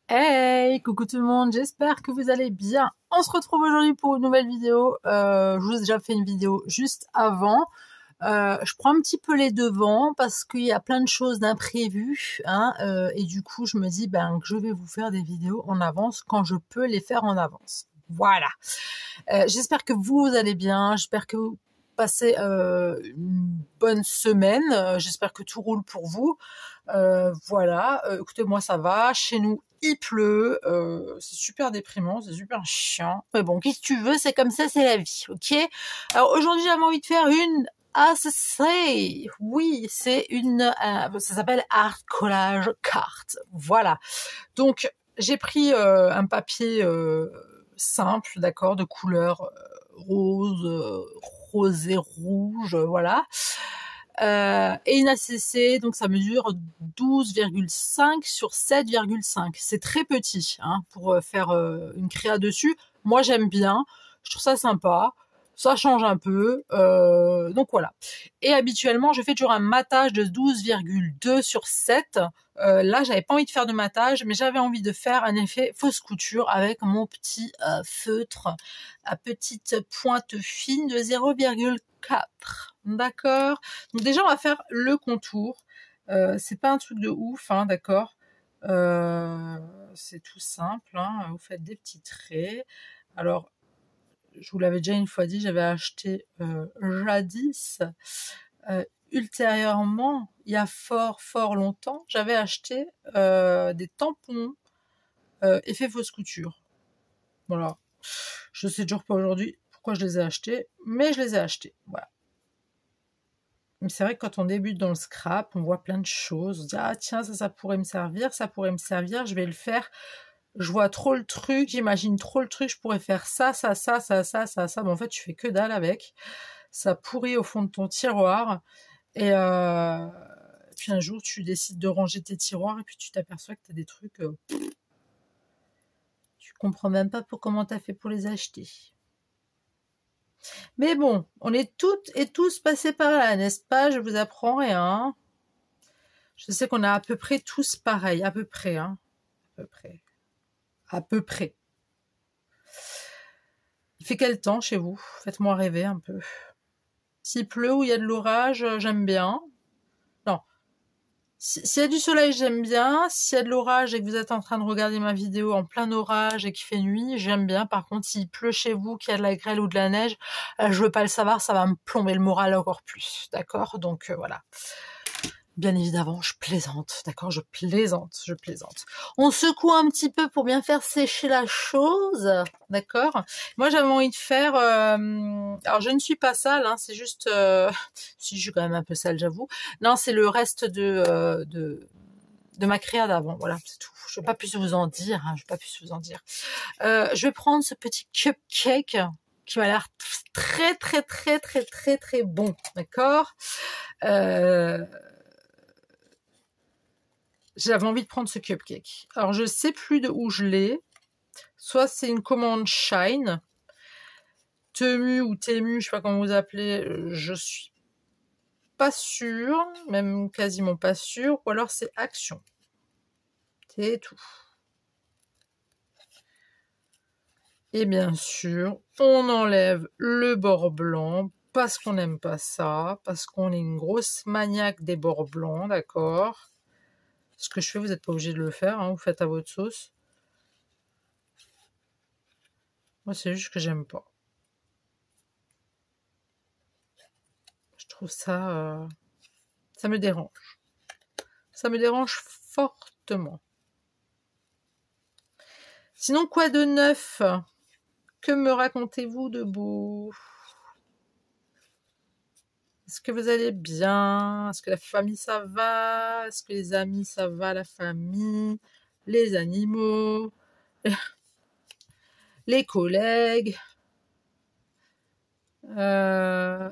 Hey, coucou tout le monde, j'espère que vous allez bien. On se retrouve aujourd'hui pour une nouvelle vidéo. Je vous ai déjà fait une vidéo juste avant. Je prends un petit peu les devants parce qu'il y a plein de choses d'imprévues, hein, et du coup je me dis que je vais vous faire des vidéos en avance quand je peux les faire en avance. Voilà. J'espère que vous allez bien, j'espère que vous passez une bonne semaine, j'espère que tout roule pour vous. Voilà, écoutez, moi ça va, chez nous il pleut, c'est super déprimant, c'est super chiant. Mais bon, qu'est-ce que tu veux, c'est comme ça, c'est la vie, ok? Alors aujourd'hui j'avais envie de faire une ACC. Oui, c'est une, ça s'appelle Art Collage Carte. Voilà. Donc j'ai pris un papier simple, d'accord, de couleur rose, rosé, rouge, voilà. Et une ACC, donc ça mesure 12,5 sur 7,5. C'est très petit, hein, pour faire une créa dessus. Moi j'aime bien, je trouve ça sympa. Ça change un peu, donc voilà. Et habituellement, je fais toujours un matage de 12,2 sur 7. Là, j'avais pas envie de faire de matage, mais j'avais envie de faire un effet fausse couture avec mon petit feutre à petite pointe fine de 0,4. D'accord. Donc déjà, on va faire le contour. C'est pas un truc de ouf, hein, d'accord. C'est tout simple, hein. Vous faites des petits traits. Alors, je vous l'avais déjà une fois dit, j'avais acheté jadis, ultérieurement, il y a fort longtemps, j'avais acheté des tampons effet fausse couture. Voilà. Je sais toujours pas aujourd'hui pourquoi je les ai achetés, mais je les ai achetés. Voilà. Mais c'est vrai que quand on débute dans le scrap, on voit plein de choses. On se dit, ah tiens, ça pourrait me servir, ça pourrait me servir, je vais le faire. Je vois trop le truc, j'imagine trop le truc, je pourrais faire ça. Mais en fait, tu fais que dalle avec. Ça pourrit au fond de ton tiroir. Et puis un jour, tu décides de ranger tes tiroirs et puis tu t'aperçois que tu as des trucs... tu comprends même pas comment tu as fait pour les acheter. Mais bon, on est toutes et tous passés par là, n'est-ce pas? Je vous apprends rien. Je sais qu'on a à peu près tous pareil, à peu près, hein. À peu près. À peu près. Il fait quel temps chez vous? Faites-moi rêver un peu. S'il pleut ou il y a de l'orage, j'aime bien. Non. S'il y a du soleil, j'aime bien. S'il y a de l'orage et que vous êtes en train de regarder ma vidéo en plein orage et qu'il fait nuit, j'aime bien. Par contre, s'il pleut chez vous, qu'il y a de la grêle ou de la neige, je veux pas le savoir, ça va me plomber le moral encore plus. D'accord? Donc voilà. Bien évidemment, je plaisante, d'accord, je plaisante. On secoue un petit peu pour bien faire sécher la chose, d'accord. Moi, j'avais envie de faire... alors, je ne suis pas sale, hein, c'est juste... si, je suis quand même un peu sale, j'avoue. Non, c'est le reste de ma créa d'avant, voilà, c'est tout. Je ne vais pas plus vous en dire, hein, je vais prendre ce petit cupcake qui m'a l'air très bon, d'accord. J'avais envie de prendre ce cupcake. Alors, je sais plus de où je l'ai. Soit c'est une commande Shine, Temu ou Temu, je sais pas comment vous appelez. Je suis pas sûre, même quasiment pas sûre. Ou alors c'est Action. C'est tout. Et bien sûr, on enlève le bord blanc parce qu'on n'aime pas ça, parce qu'on est une grosse maniaque des bords blancs, d'accord. Ce que je fais, vous n'êtes pas obligé de le faire, hein, vous faites à votre sauce. Moi, c'est juste que j'aime pas. Je trouve ça... ça me dérange. Ça me dérange fortement. Sinon, quoi de neuf? Que me racontez-vous de beau? Est-ce que vous allez bien? Est-ce que la famille, ça va? Est-ce que les amis, ça va? La famille? Les animaux? Les collègues? Le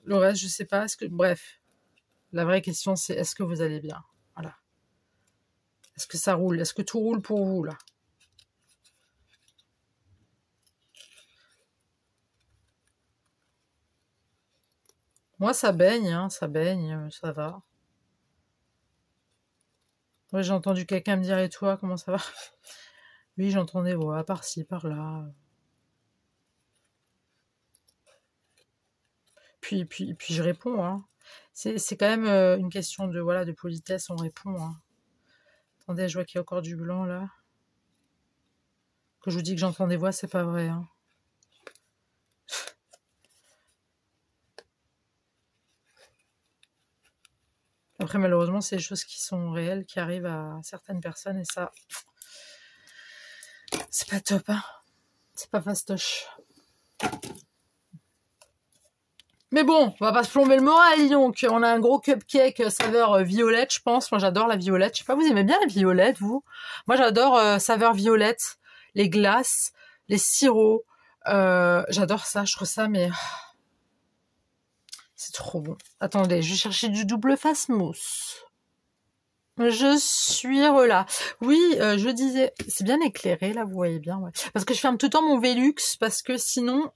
reste, je sais pas. Bref, la vraie question, c'est est-ce que vous allez bien? Voilà. Est-ce que ça roule? Est-ce que tout roule pour vous, là? Moi, ça baigne, hein, ça baigne, ça va. Ouais, j'ai entendu quelqu'un me dire, et toi, comment ça va? Oui, j'entends des voix, par-ci, par-là. Puis je réponds, hein. C'est quand même une question de, voilà, de politesse, on répond, hein. Attendez, je vois qu'il y a encore du blanc, là. Que je vous dis que j'entends des voix, c'est pas vrai, hein. Après, malheureusement, c'est des choses qui sont réelles, qui arrivent à certaines personnes, et ça, c'est pas top, hein. C'est pas fastoche. Mais bon, on va pas se plomber le moral, donc. On a un gros cupcake saveur violette, je pense. Moi, j'adore la violette. Je sais pas, vous aimez bien la violette, vous? Moi, j'adore saveur violette, les glaces, les sirops. J'adore ça, je trouve ça, mais c'est trop bon. Attendez, je vais chercher du double face mousse. Je suis là. Oui, je disais, c'est bien éclairé là, vous voyez bien, ouais. Parce que je ferme tout le temps mon Velux parce que sinon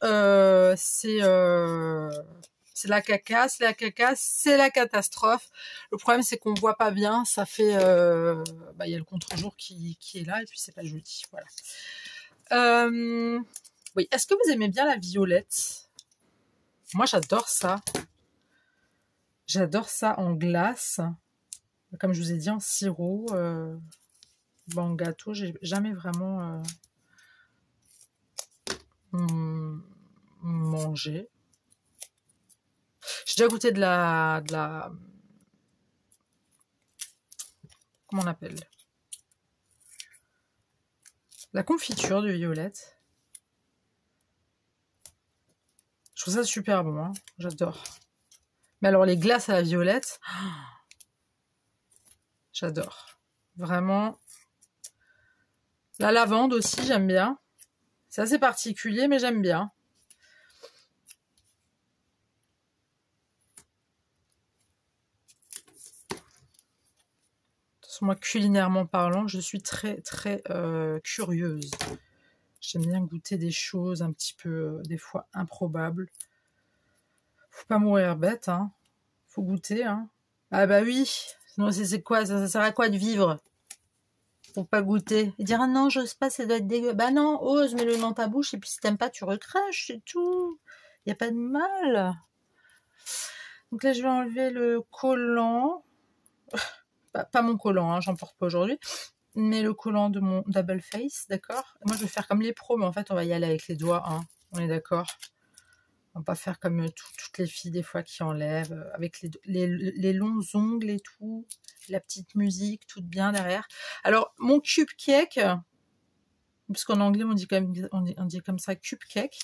c'est la caca, c'est la caca, c'est la catastrophe. Le problème c'est qu'on voit pas bien, ça fait, il y a le contre-jour qui est là et puis c'est pas joli, voilà. Oui, est-ce que vous aimez bien la violette? Moi j'adore ça. J'adore ça en glace. Comme je vous ai dit, en sirop, en gâteau, j'ai jamais vraiment mangé. J'ai déjà goûté de la... Comment on appelle? La confiture de violette. Je trouve ça super bon, hein. J'adore. Mais alors, les glaces à la violette, j'adore. Vraiment. La lavande aussi, j'aime bien. C'est assez particulier, mais j'aime bien. De toute façon, moi, culinairement parlant, je suis très, très curieuse. J'aime bien goûter des choses un petit peu, des fois, improbables. Faut pas mourir bête, hein. Faut goûter, hein. Ah bah oui. Sinon, c'est quoi? Ça sert à quoi de vivre? Faut pas goûter. Et dire, ah non, j'ose pas, ça doit être dégueu. Bah non, ose, mets-le dans ta bouche, et puis si t'aimes pas, tu recraches, c'est tout. Y a pas de mal. Donc là, je vais enlever le collant. Pas mon collant, hein, j'en porte pas aujourd'hui. Mais le collant de mon double face, d'accord? Moi, je vais faire comme les pros, mais en fait, on va y aller avec les doigts, hein. On est d'accord? On va pas faire comme toutes les filles, des fois, qui enlèvent, avec les longs ongles et tout. La petite musique, toute bien derrière. Alors, mon cupcake, parce qu'en anglais, on dit comme ça, cupcake,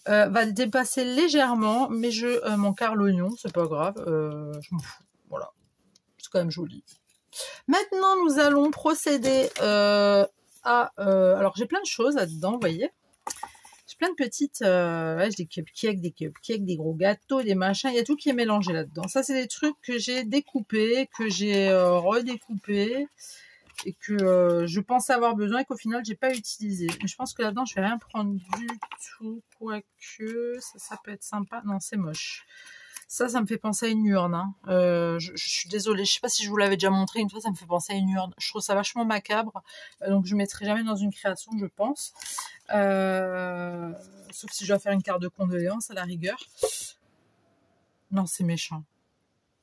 va dépasser légèrement, mais je m'en carre l'oignon, c'est pas grave, je m'en fous. Voilà. C'est quand même joli. Maintenant, nous allons procéder alors, j'ai plein de choses là-dedans, vous voyez. J'ai plein de petites... j'ai des cupcakes, des gros gâteaux, des machins. Il y a tout qui est mélangé là-dedans. Ça, c'est des trucs que j'ai découpés, que j'ai redécoupés et que je pensais avoir besoin et qu'au final, j'ai pas utilisé. Mais je pense que là-dedans, je vais rien prendre du tout. Quoique, ça peut être sympa. Non, c'est moche. Ça me fait penser à une urne, hein. Je suis désolée, je sais pas si je vous l'avais déjà montré une fois, ça me fait penser à une urne. Je trouve ça vachement macabre, donc je ne mettrai jamais dans une création, je pense. Sauf si je dois faire une carte de condoléances à la rigueur. Non, c'est méchant.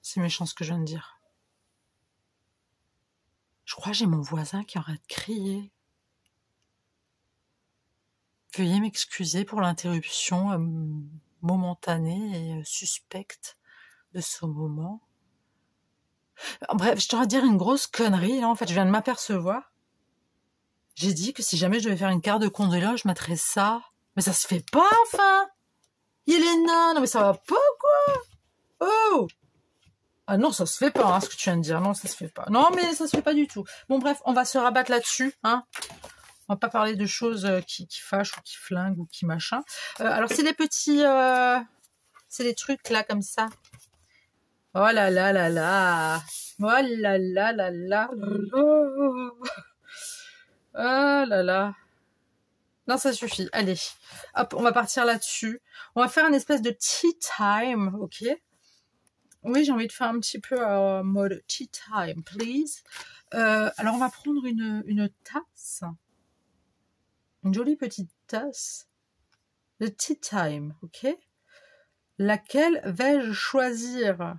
C'est méchant ce que je viens de dire. Je crois que j'ai mon voisin qui arrête de crier. Veuillez m'excuser pour l'interruption momentanée et suspecte de ce moment. Bref, je dois dire une grosse connerie, là, en fait, je viens de m'apercevoir. J'ai dit que si jamais je devais faire une carte de condoléances, je mettrais ça. Mais ça se fait pas, enfin! Yelena, non mais ça va pas, quoi? Oh! Ah non, ça se fait pas, hein, ce que tu viens de dire. Non, ça se fait pas. Non, mais ça se fait pas du tout. Bon, bref, on va se rabattre là-dessus, hein. On va pas parler de choses qui fâchent ou qui flinguent ou qui machin. Alors, c'est des petits... c'est des trucs, là, comme ça. Oh là là là là. Oh là là là là. Oh là là. Non, ça suffit. Allez. Hop, on va partir là-dessus. On va faire une espèce de tea time, ok? Oui, j'ai envie de faire un petit peu mode tea time, please. Alors, on va prendre une tasse. Une jolie petite tasse de tea time, ok? Laquelle vais-je choisir?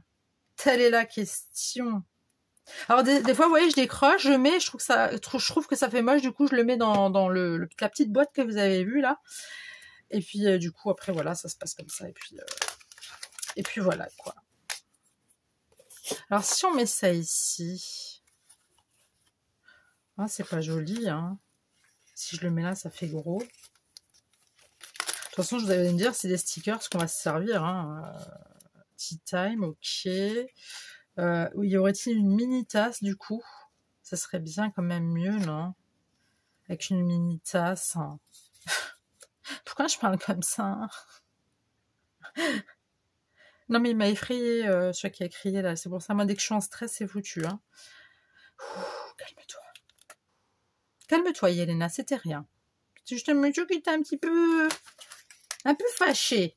Telle est la question. Alors, des fois, vous voyez, je décroche, je mets, je trouve que ça fait moche, du coup, je le mets dans la petite boîte que vous avez vue, là. Et puis, du coup, après, voilà, ça se passe comme ça. Et puis voilà, quoi. Alors, si on met ça ici... Ah, c'est pas joli, hein. Si je le mets là, ça fait gros. De toute façon, je vous allez me dire, c'est des stickers qu'on va se servir, hein. Tea time, ok. Oui, y aurait-il une mini tasse, du coup? Ça serait bien quand même mieux, non? Avec une mini tasse. Hein. Pourquoi je parle comme ça? Non, mais il m'a effrayé, celui qui a crié, là. C'est pour ça, moi, dès que je suis en stress, c'est foutu, hein. Calme-toi. Calme-toi, Yelena, c'était rien. C'est juste un monsieur qui était un peu fâché.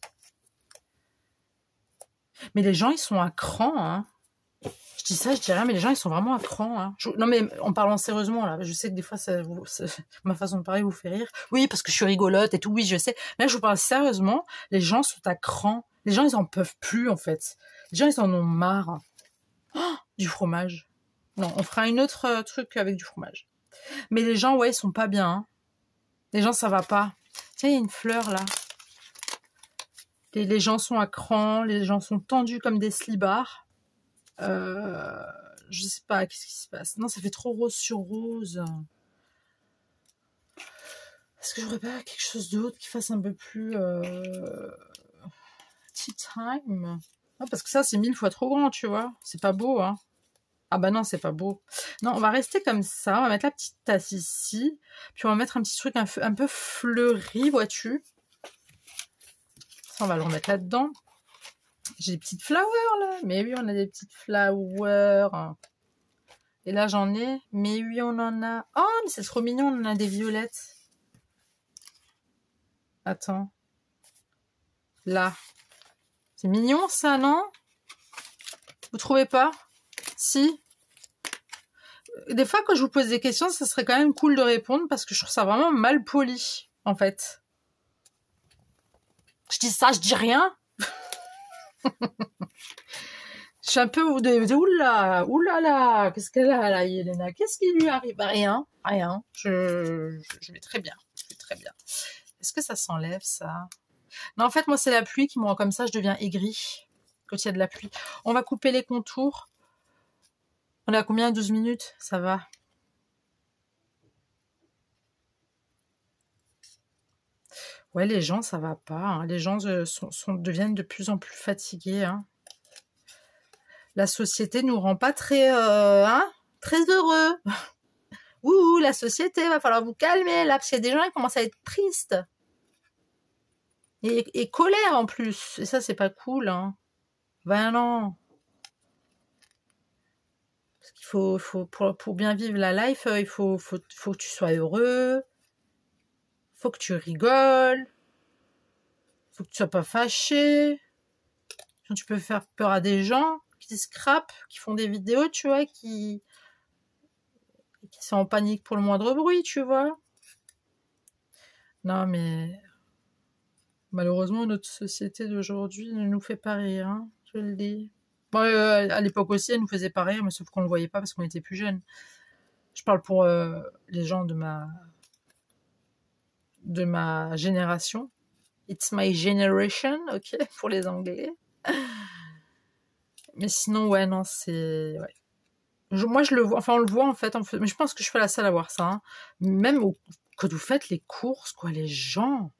Mais les gens, ils sont à cran, hein. Je dis ça, je dis rien, mais les gens, ils sont vraiment à cran, hein. Non, mais en parlant sérieusement, là, je sais que des fois, ma façon de parler vous fait rire. Oui, parce que je suis rigolote et tout, oui, je sais. Mais là, je vous parle sérieusement, les gens sont à cran. Les gens, ils en peuvent plus, en fait. Les gens, ils en ont marre. Oh, du fromage. Non, on fera une autre truc avec du fromage. Mais les gens, ouais, ils sont pas bien, hein. Les gens, ça va pas. Tiens, il y a une fleur, là. Les gens sont à cran, les gens sont tendus comme des slibards. Je sais pas, qu'est-ce qui se passe? Non, ça fait trop rose sur rose. Est-ce que j'aurais pas quelque chose d'autre qui fasse un peu plus tea time? Ah, parce que ça, c'est 1000 fois trop grand, tu vois. C'est pas beau, hein. Ah bah non, c'est pas beau. Non, on va rester comme ça. On va mettre la petite tasse ici. Puis on va mettre un petit truc un peu fleuri, vois-tu. Ça, on va le remettre là-dedans. J'ai des petites flowers, là. Mais oui, on a des petites flowers. Et là, j'en ai. Mais oui, on en a. Oh, mais c'est trop mignon, on en a des violettes. Attends. Là. C'est mignon, ça, non? Vous trouvez pas? Si. Des fois, quand je vous pose des questions, ça serait quand même cool de répondre parce que je trouve ça vraiment mal poli, en fait. Je dis ça, je dis rien. Je suis un peu oula, qu'est-ce qu'elle a là, Yelena? Qu'est-ce qui lui arrive? Rien, rien. Je vais très bien, je vais très bien. Est-ce que ça s'enlève, ça? Non, en fait, moi, c'est la pluie qui me rend comme ça, je deviens aigrie quand il y a de la pluie. On va couper les contours. On est à combien? 12 minutes? Ça va. Ouais, les gens, ça va pas. Hein. Les gens deviennent de plus en plus fatigués. Hein. La société nous rend pas très, très heureux. Ouh, la société, va falloir vous calmer là, parce qu'il y a des gens qui commencent à être tristes. Et colère en plus. Et ça, c'est pas cool. Hein. Ben non. Parce qu'il faut pour bien vivre la life, il faut que tu sois heureux. Faut que tu rigoles. Faut que tu sois pas fâché. Tu peux faire peur à des gens qui scrapent, qui font des vidéos, tu vois, qui sont en panique pour le moindre bruit, tu vois. Non, mais malheureusement, notre société d'aujourd'hui ne nous fait pas rire, hein, je le dis. Bon, à l'époque aussi, elle nous faisait pas rire, mais sauf qu'on le voyait pas parce qu'on était plus jeunes. Je parle pour les gens de ma génération. It's my generation, ok, pour les Anglais. Mais sinon, ouais, non, c'est... Ouais. Moi, je le vois, enfin, on le voit, en fait, mais je pense que je suis la seule à voir ça. Hein. Même quand vous faites les courses, quoi, les gens...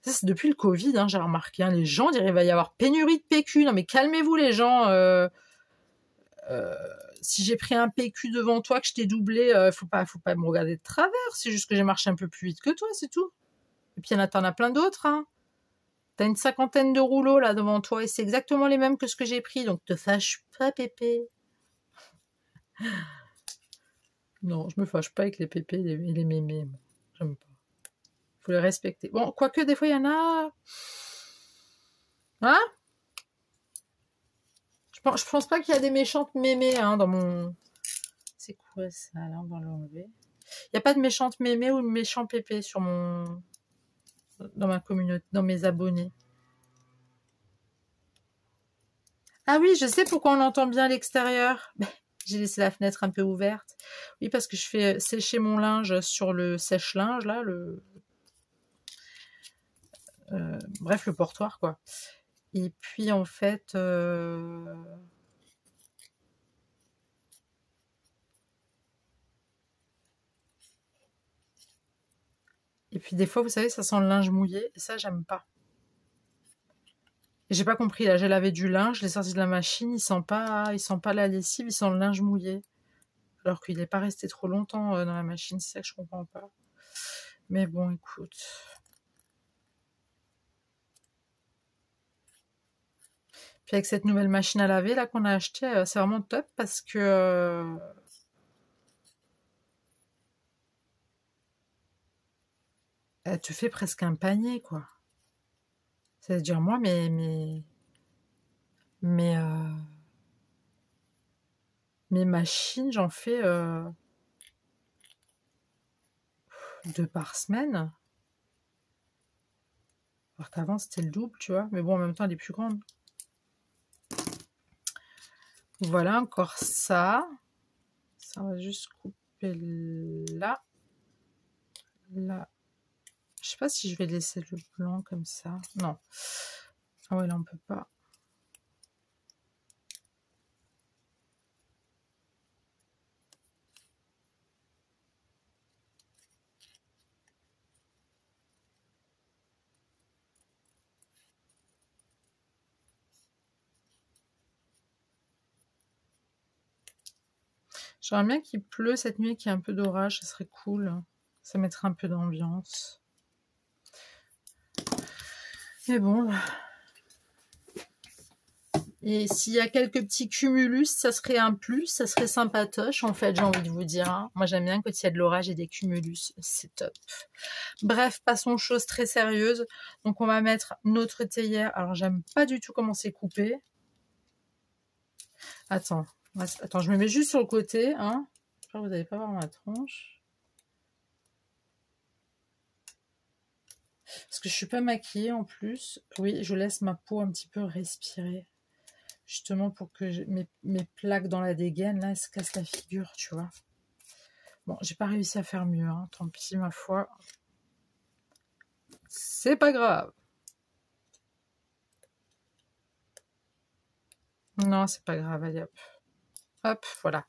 Ça, c'est depuis le Covid, hein, j'ai remarqué. Hein, les gens diraient il va y avoir pénurie de PQ. Non, mais calmez-vous, les gens. Si j'ai pris un PQ devant toi, que je t'ai doublé, faut pas me regarder de travers. C'est juste que j'ai marché un peu plus vite que toi, c'est tout. Et puis, t'en as plein d'autres. Hein. T'as une 50aine de rouleaux là devant toi et c'est exactement les mêmes que ce que j'ai pris. Donc, te fâche pas, Pépé. Non, je me fâche pas avec les pépés et les mémés. J'aime pas. Faut les respecter. Bon, quoique des fois il y en a. Hein? Je pense pas qu'il y a des méchantes mémés hein, dans mon... C'est quoi ça là? On va l'enlever. Il n'y a pas de méchante mémé ou de méchant pépé sur mon... dans ma communauté, dans mes abonnés. Ah oui, je sais pourquoi on entend bien à l'extérieur. J'ai laissé la fenêtre un peu ouverte. Oui, parce que je fais sécher mon linge sur le sèche-linge, là, bref, le portoir, quoi. Et puis, en fait... Et puis, des fois, vous savez, ça sent le linge mouillé. Et ça, j'aime pas. J'ai pas compris, là, j'ai lavé du linge, je l'ai sorti de la machine, il sent pas la lessive, il sent le linge mouillé. Alors qu'il n'est pas resté trop longtemps dans la machine, c'est ça que je comprends pas. Mais bon, écoute. Puis avec cette nouvelle machine à laver, là, qu'on a achetée, c'est vraiment top parce que... elle te fait presque un panier, quoi. C'est-à-dire, moi, mes, mes machines, j'en fais 2 par semaine. Alors qu'avant, c'était le double, tu vois. Mais bon, en même temps, elle est plus grande. Voilà, encore ça. Ça, on va juste couper là. Là. Je sais pas si je vais laisser le blanc comme ça. Non. Ah ouais, là, on peut pas. J'aimerais bien qu'il pleut cette nuit, qu'il y ait un peu d'orage, ça serait cool. Ça mettrait un peu d'ambiance. Mais bon. Et s'il y a quelques petits cumulus, ça serait un plus, ça serait sympatoche, en fait, j'ai envie de vous dire. Hein. Moi, j'aime bien quand il y a de l'orage et des cumulus, c'est top. Bref, passons aux choses très sérieuses. Donc, on va mettre notre théière. Alors, j'aime pas du tout comment c'est coupé. Attends, je me mets juste sur le côté. Hein. J'espère que vous n'allez pas voir ma tronche. Parce que je suis pas maquillée en plus. Oui, je laisse ma peau un petit peu respirer. Justement pour que mes plaques dans la dégaine, là, elles se cassent la figure, tu vois. Bon, j'ai pas réussi à faire mieux, hein. Tant pis, ma foi. C'est pas grave. Non, c'est pas grave, allez hop. Hop, voilà.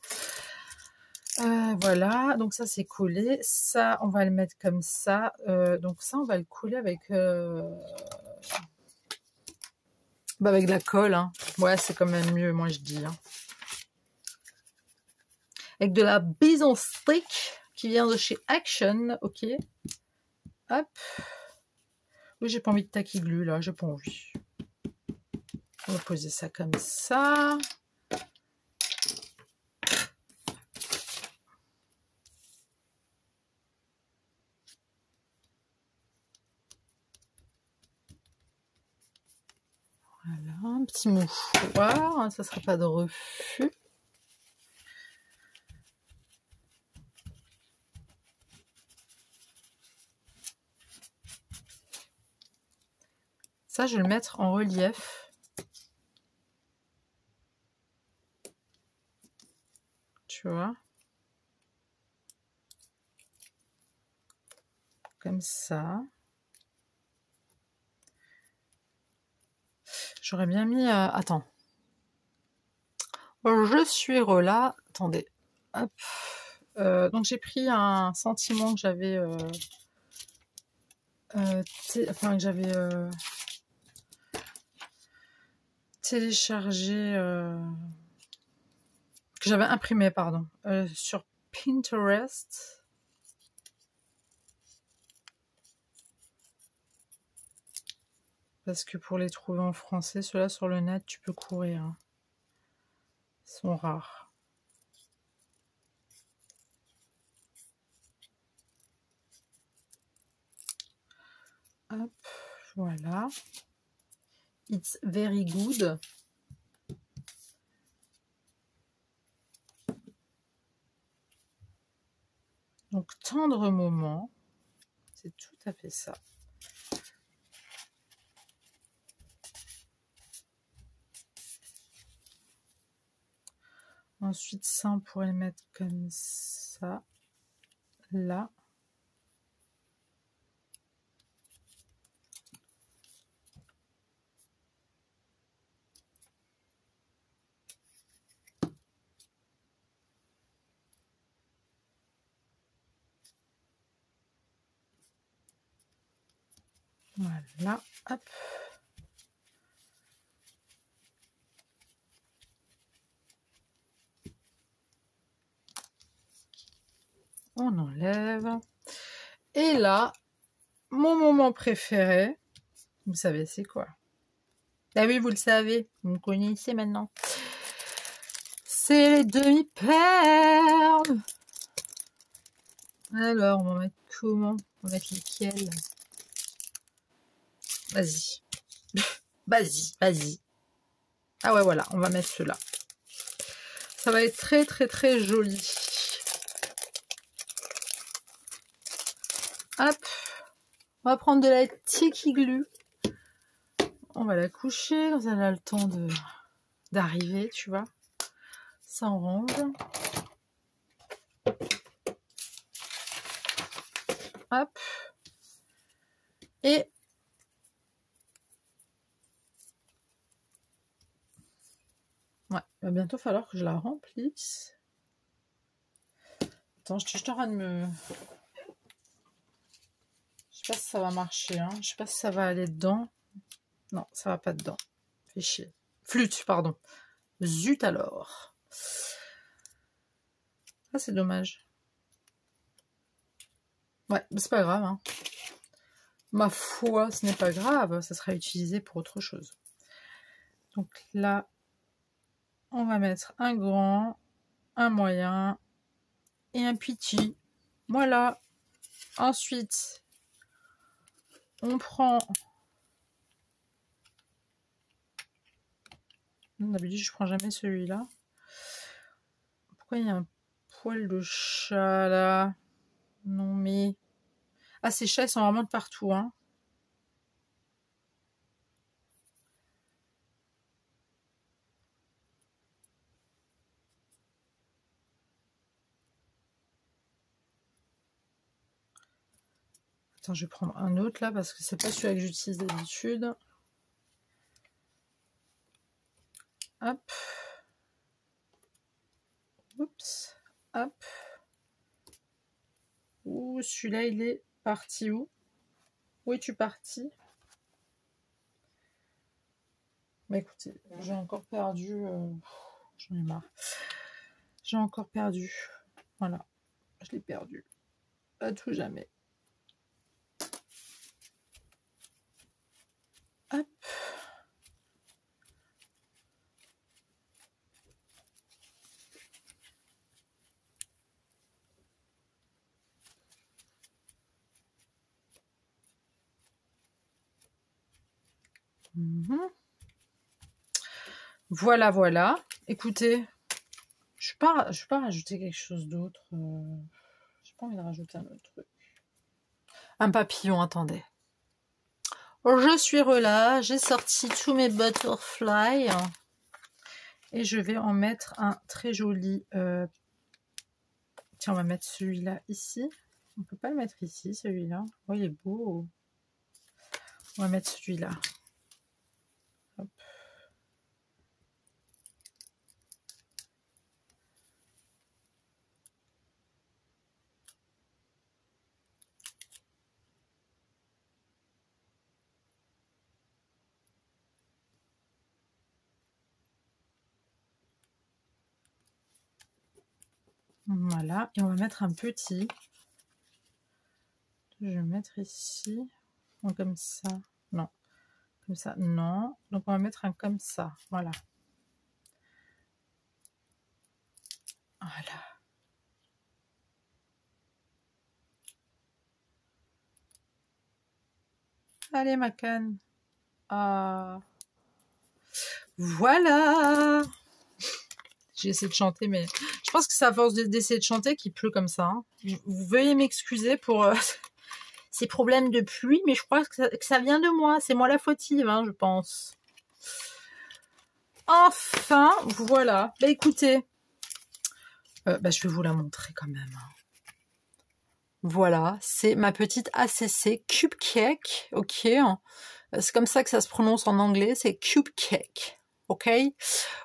Voilà, donc ça c'est collé. Ça, on va le mettre comme ça. Donc ça, on va le coller avec... avec de la colle. Hein. Ouais, c'est quand même mieux, moi je dis. Hein. Avec de la bison stick qui vient de chez Action. Ok. Hop. Oui, j'ai pas envie de taquille glue là, j'ai pas envie. On va poser ça comme ça. Voilà, un petit mouchoir, ça sera pas de refus. Ça, je vais le mettre en relief. Tu vois? Comme ça. J'aurais bien mis... attends. Je suis là. Attendez. Hop. Donc, j'ai pris un sentiment que j'avais... que j'avais téléchargé... que j'avais imprimé, pardon. Sur Pinterest. Parce que pour les trouver en français, ceux-là sur le net, tu peux courir. Hein. Ils sont rares. Hop, voilà. It's very good. Donc, tendre moment, c'est tout à fait ça. Ensuite, ça, on pourrait le mettre comme ça, là. Voilà, hop. On enlève. Et là, mon moment préféré, vous savez c'est quoi? Ah oui, vous le savez, vous me connaissez maintenant. C'est les demi-perles. Alors, on va mettre comment? On va mettre lesquelles? Vas-y. Vas-y, vas-y. Ah ouais, voilà, on va mettre ceux-là. Ça va être très, très, très joli. Hop. On va prendre de la Tiki Glue. On va la coucher, quand elle a le temps d'arriver, tu vois. Ça on range. Hop. Et ouais, il va bientôt falloir que je la remplisse. Attends, je suis en train de me... Je sais pas si ça va marcher, hein. Je sais pas si ça va aller dedans. Non, ça va pas dedans. Fais chier. Flûte, pardon. Zut alors. Ah, c'est dommage. Ouais, c'est pas grave, hein. Ma foi, ce n'est pas grave. Ça sera utilisé pour autre chose. Donc là, on va mettre un grand, un moyen et un petit. Voilà. Ensuite, on prend... D'habitude, je prends jamais celui-là. Pourquoi il y a un poil de chat là? Non mais... Ah, ces chats, ils sont vraiment de partout, hein. Attends, je vais prendre un autre là parce que c'est pas celui-là que j'utilise d'habitude. Hop. Oups. Hop. Ouh, celui-là, il est parti où? Où es-tu parti? Bah écoutez, j'ai encore perdu... J'en ai marre. J'ai encore perdu. Voilà. Je l'ai perdu. À tout jamais. Hop. Voilà, voilà. Écoutez, je vais pas rajouter quelque chose d'autre. J'ai pas envie de rajouter un autre truc. Un papillon, attendez. Je suis relâche, j'ai sorti tous mes butterflies. Et je vais en mettre un très joli... Tiens, on va mettre celui-là ici. On peut pas le mettre ici, celui-là. Oh, il est beau. On va mettre celui-là. Hop. Voilà, et on va mettre un petit. Je vais mettre ici. Donc, comme ça. Non. Comme ça, non. Donc, on va mettre un comme ça. Voilà. Voilà. Allez, ma canne. Ah. Voilà. J'ai essayé de chanter, mais je pense que c'est à force d'essayer de chanter qu'il pleut comme ça. Hein. Vous veuillez m'excuser pour ces problèmes de pluie, mais je crois que ça vient de moi. C'est moi la fautive, hein, je pense. Enfin, voilà. Bah écoutez, je vais vous la montrer quand même. Voilà, c'est ma petite ACC Cupcake, ok. C'est comme ça que ça se prononce en anglais, c'est Cupcake, ok.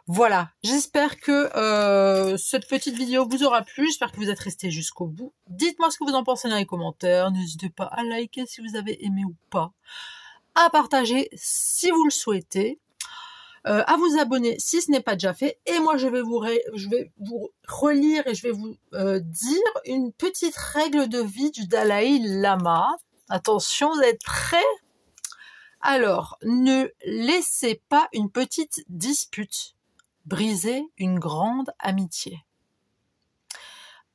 Voilà, j'espère que cette petite vidéo vous aura plu, j'espère que vous êtes restés jusqu'au bout. Dites-moi ce que vous en pensez dans les commentaires, n'hésitez pas à liker si vous avez aimé ou pas, à partager si vous le souhaitez. À vous abonner si ce n'est pas déjà fait. Et moi, je vais vous relire et je vais vous dire une petite règle de vie du Dalai Lama. Attention, vous êtes prêts? Alors, ne laissez pas une petite dispute briser une grande amitié.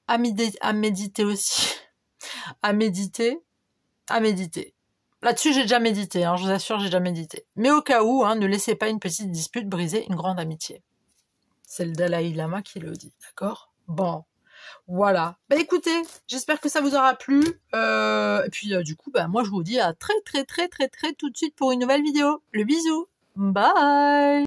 À méditer aussi. À méditer. Là-dessus, j'ai déjà médité, hein, je vous assure, j'ai déjà médité. Mais au cas où, hein, ne laissez pas une petite dispute briser une grande amitié. C'est le Dalai Lama qui le dit, d'accord? Bon, voilà. Bah écoutez, j'espère que ça vous aura plu. Et puis du coup, moi je vous dis à très tout de suite pour une nouvelle vidéo. Le bisou. Bye.